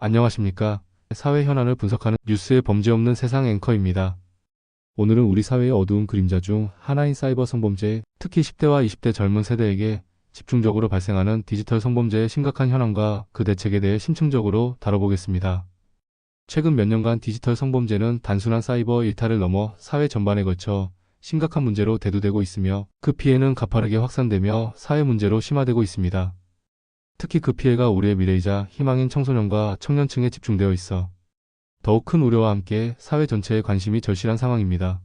안녕하십니까. 사회 현안을 분석하는 뉴스의 범죄 없는 세상 앵커입니다. 오늘은 우리 사회의 어두운 그림자 중 하나인 사이버 성범죄, 특히 10대와 20대 젊은 세대에게 집중적으로 발생하는 디지털 성범죄의 심각한 현황과 그 대책에 대해 심층적으로 다뤄보겠습니다. 최근 몇 년간 디지털 성범죄는 단순한 사이버 일탈을 넘어 사회 전반에 걸쳐 심각한 문제로 대두되고 있으며 그 피해는 가파르게 확산되며 사회 문제로 심화되고 있습니다. 특히 그 피해가 우리의 미래이자 희망인 청소년과 청년층에 집중되어 있어 더욱 큰 우려와 함께 사회 전체의 관심이 절실한 상황입니다.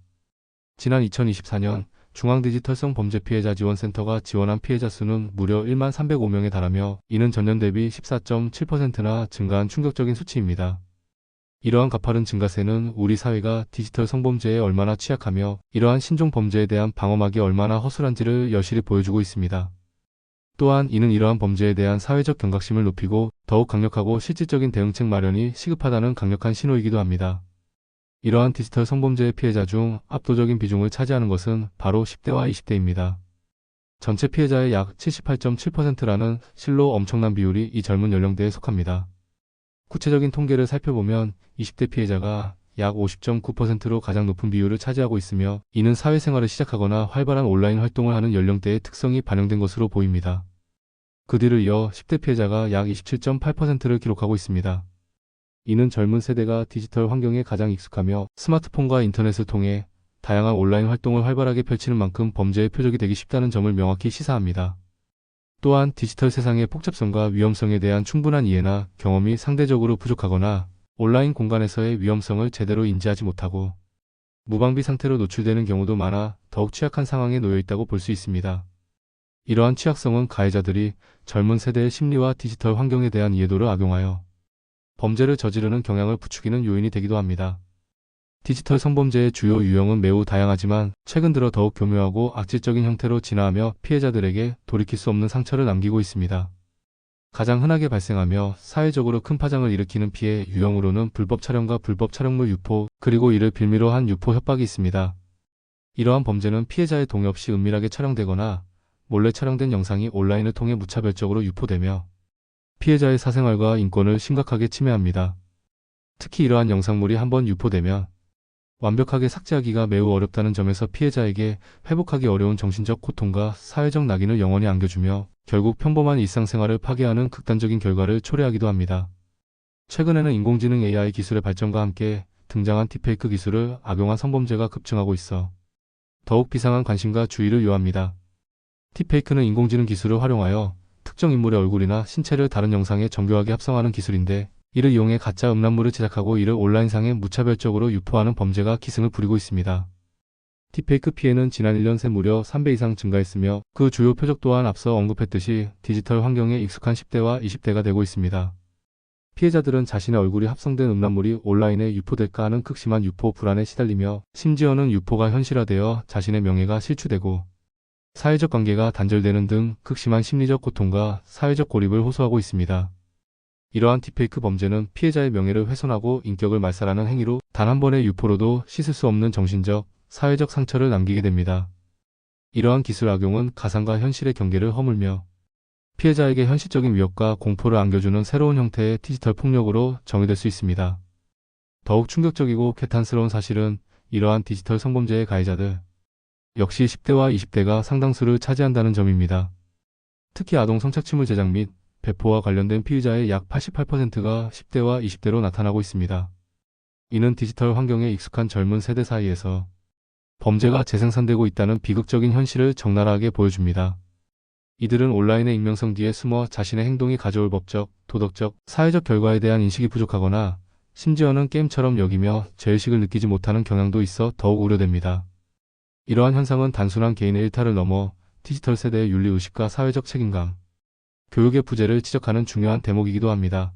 지난 2024년 중앙디지털성 범죄 피해자 지원센터가 지원한 피해자 수는 무려 1만 305명에 달하며 이는 전년 대비 14.7%나 증가한 충격적인 수치입니다. 이러한 가파른 증가세는 우리 사회가 디지털 성범죄에 얼마나 취약하며 이러한 신종 범죄에 대한 방어막이 얼마나 허술한지를 여실히 보여주고 있습니다. 또한 이는 이러한 범죄에 대한 사회적 경각심을 높이고 더욱 강력하고 실질적인 대응책 마련이 시급하다는 강력한 신호이기도 합니다. 이러한 디지털 성범죄의 피해자 중 압도적인 비중을 차지하는 것은 바로 10대와 20대입니다. 전체 피해자의 약 78.7%라는 실로 엄청난 비율이 이 젊은 연령대에 속합니다. 구체적인 통계를 살펴보면 20대 피해자가 약 50.9%로 가장 높은 비율을 차지하고 있으며 이는 사회생활을 시작하거나 활발한 온라인 활동을 하는 연령대의 특성이 반영된 것으로 보입니다. 그 뒤를 이어 10대 피해자가 약 27.8%를 기록하고 있습니다. 이는 젊은 세대가 디지털 환경에 가장 익숙하며 스마트폰과 인터넷을 통해 다양한 온라인 활동을 활발하게 펼치는 만큼 범죄의 표적이 되기 쉽다는 점을 명확히 시사합니다. 또한 디지털 세상의 복잡성과 위험성에 대한 충분한 이해나 경험이 상대적으로 부족하거나 온라인 공간에서의 위험성을 제대로 인지하지 못하고 무방비 상태로 노출되는 경우도 많아 더욱 취약한 상황에 놓여 있다고 볼 수 있습니다. 이러한 취약성은 가해자들이 젊은 세대의 심리와 디지털 환경에 대한 이해도를 악용하여 범죄를 저지르는 경향을 부추기는 요인이 되기도 합니다. 디지털 성범죄의 주요 유형은 매우 다양하지만 최근 들어 더욱 교묘하고 악질적인 형태로 진화하며 피해자들에게 돌이킬 수 없는 상처를 남기고 있습니다. 가장 흔하게 발생하며 사회적으로 큰 파장을 일으키는 피해 유형으로는 불법 촬영과 불법 촬영물 유포, 그리고 이를 빌미로 한 유포 협박이 있습니다. 이러한 범죄는 피해자의 동의 없이 은밀하게 촬영되거나 몰래 촬영된 영상이 온라인을 통해 무차별적으로 유포되며 피해자의 사생활과 인권을 심각하게 침해합니다. 특히 이러한 영상물이 한번 유포되면 완벽하게 삭제하기가 매우 어렵다는 점에서 피해자에게 회복하기 어려운 정신적 고통과 사회적 낙인을 영원히 안겨주며 결국 평범한 일상생활을 파괴하는 극단적인 결과를 초래하기도 합니다. 최근에는 인공지능 AI 기술의 발전과 함께 등장한 딥페이크 기술을 악용한 성범죄가 급증하고 있어 더욱 비상한 관심과 주의를 요합니다. 딥페이크는 인공지능 기술을 활용하여 특정 인물의 얼굴이나 신체를 다른 영상에 정교하게 합성하는 기술인데 이를 이용해 가짜 음란물을 제작하고 이를 온라인상에 무차별적으로 유포하는 범죄가 기승을 부리고 있습니다. 딥페이크 피해는 지난 1년 새 무려 3배 이상 증가했으며 그 주요 표적 또한 앞서 언급했듯이 디지털 환경에 익숙한 10대와 20대가 되고 있습니다. 피해자들은 자신의 얼굴이 합성된 음란물이 온라인에 유포될까 하는 극심한 유포 불안에 시달리며 심지어는 유포가 현실화되어 자신의 명예가 실추되고 사회적 관계가 단절되는 등 극심한 심리적 고통과 사회적 고립을 호소하고 있습니다. 이러한 딥페이크 범죄는 피해자의 명예를 훼손하고 인격을 말살하는 행위로 단 한 번의 유포로도 씻을 수 없는 정신적, 사회적 상처를 남기게 됩니다. 이러한 기술 악용은 가상과 현실의 경계를 허물며 피해자에게 현실적인 위협과 공포를 안겨주는 새로운 형태의 디지털 폭력으로 정의될 수 있습니다. 더욱 충격적이고 개탄스러운 사실은 이러한 디지털 성범죄의 가해자들 역시 10대와 20대가 상당수를 차지한다는 점입니다. 특히 아동 성착취물 제작 및 배포와 관련된 피의자의 약 88%가 10대와 20대로 나타나고 있습니다. 이는 디지털 환경에 익숙한 젊은 세대 사이에서 범죄가 재생산되고 있다는 비극적인 현실을 적나라하게 보여줍니다. 이들은 온라인의 익명성 뒤에 숨어 자신의 행동이 가져올 법적, 도덕적, 사회적 결과에 대한 인식이 부족하거나 심지어는 게임처럼 여기며 죄의식을 느끼지 못하는 경향도 있어 더욱 우려됩니다. 이러한 현상은 단순한 개인의 일탈을 넘어 디지털 세대의 윤리의식과 사회적 책임감, 교육의 부재를 지적하는 중요한 대목이기도 합니다.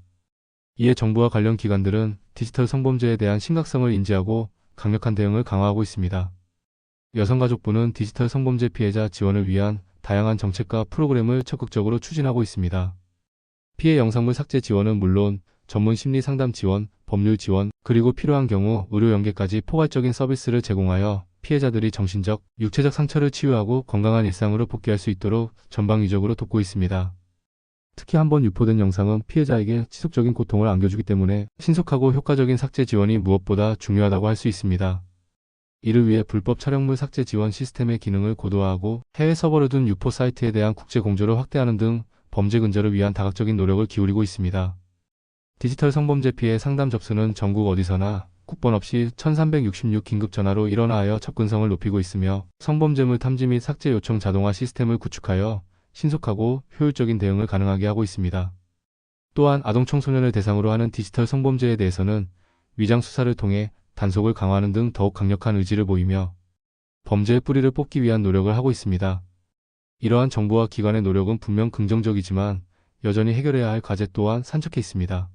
이에 정부와 관련 기관들은 디지털 성범죄에 대한 심각성을 인지하고 강력한 대응을 강화하고 있습니다. 여성가족부는 디지털 성범죄 피해자 지원을 위한 다양한 정책과 프로그램을 적극적으로 추진하고 있습니다. 피해 영상물 삭제 지원은 물론 전문 심리 상담 지원, 법률 지원, 그리고 필요한 경우 의료 연계까지 포괄적인 서비스를 제공하여 피해자들이 정신적, 육체적 상처를 치유하고 건강한 일상으로 복귀할 수 있도록 전방위적으로 돕고 있습니다. 특히 한번 유포된 영상은 피해자에게 지속적인 고통을 안겨주기 때문에 신속하고 효과적인 삭제 지원이 무엇보다 중요하다고 할 수 있습니다. 이를 위해 불법 촬영물 삭제 지원 시스템의 기능을 고도화하고 해외 서버를 둔 유포 사이트에 대한 국제 공조를 확대하는 등 범죄 근절을 위한 다각적인 노력을 기울이고 있습니다. 디지털 성범죄 피해 상담 접수는 전국 어디서나 국번 없이 1366 긴급전화로 일어나하여 접근성을 높이고 있으며 성범죄물 탐지 및 삭제 요청 자동화 시스템을 구축하여 신속하고 효율적인 대응을 가능하게 하고 있습니다. 또한 아동 청소년을 대상으로 하는 디지털 성범죄에 대해서는 위장 수사를 통해 단속을 강화하는 등 더욱 강력한 의지를 보이며 범죄의 뿌리를 뽑기 위한 노력을 하고 있습니다. 이러한 정부와 기관의 노력은 분명 긍정적이지만 여전히 해결해야 할 과제 또한 산적해 있습니다.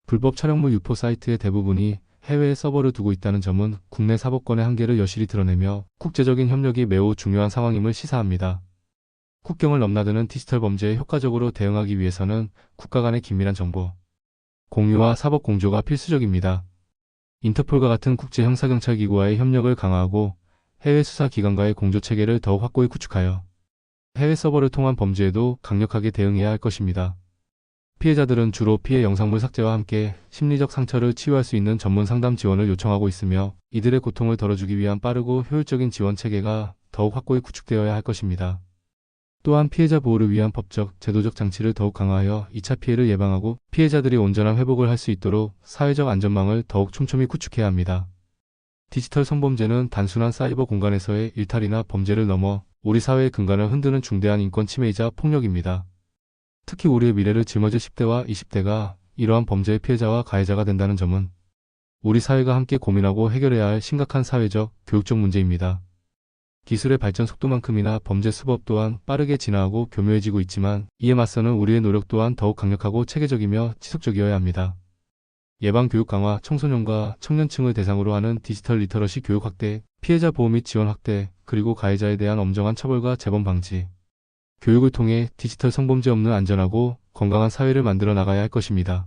불법 촬영물 유포 사이트의 대부분이 해외에 서버를 두고 있다는 점은 국내 사법권의 한계를 여실히 드러내며 국제적인 협력이 매우 중요한 상황임을 시사합니다. 국경을 넘나드는 디지털 범죄에 효과적으로 대응하기 위해서는 국가 간의 긴밀한 정보 공유와 사법 공조가 필수적입니다. 인터폴과 같은 국제 형사경찰기구와의 협력을 강화하고 해외 수사기관과의 공조체계를 더욱 확고히 구축하여 해외 서버를 통한 범죄에도 강력하게 대응해야 할 것입니다. 피해자들은 주로 피해 영상물 삭제와 함께 심리적 상처를 치유할 수 있는 전문 상담 지원을 요청하고 있으며 이들의 고통을 덜어주기 위한 빠르고 효율적인 지원 체계가 더욱 확고히 구축되어야 할 것입니다. 또한 피해자 보호를 위한 법적, 제도적 장치를 더욱 강화하여 2차 피해를 예방하고 피해자들이 온전한 회복을 할 수 있도록 사회적 안전망을 더욱 촘촘히 구축해야 합니다. 디지털 성범죄는 단순한 사이버 공간에서의 일탈이나 범죄를 넘어 우리 사회의 근간을 흔드는 중대한 인권 침해이자 폭력입니다. 특히 우리의 미래를 짊어질 10대와 20대가 이러한 범죄의 피해자와 가해자가 된다는 점은 우리 사회가 함께 고민하고 해결해야 할 심각한 사회적, 교육적 문제입니다. 기술의 발전 속도만큼이나 범죄 수법 또한 빠르게 진화하고 교묘해지고 있지만 이에 맞서는 우리의 노력 또한 더욱 강력하고 체계적이며 지속적이어야 합니다. 예방 교육 강화, 청소년과 청년층을 대상으로 하는 디지털 리터러시 교육 확대, 피해자 보호 및 지원 확대, 그리고 가해자에 대한 엄정한 처벌과 재범 방지. 교육을 통해 디지털 성범죄 없는 안전하고 건강한 사회를 만들어 나가야 할 것입니다.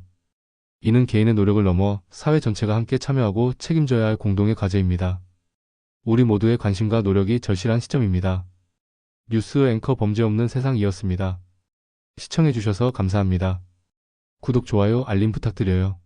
이는 개인의 노력을 넘어 사회 전체가 함께 참여하고 책임져야 할 공동의 과제입니다. 우리 모두의 관심과 노력이 절실한 시점입니다. 뉴스 앵커 범죄 없는 세상이었습니다. 시청해주셔서 감사합니다. 구독, 좋아요, 알림 부탁드려요.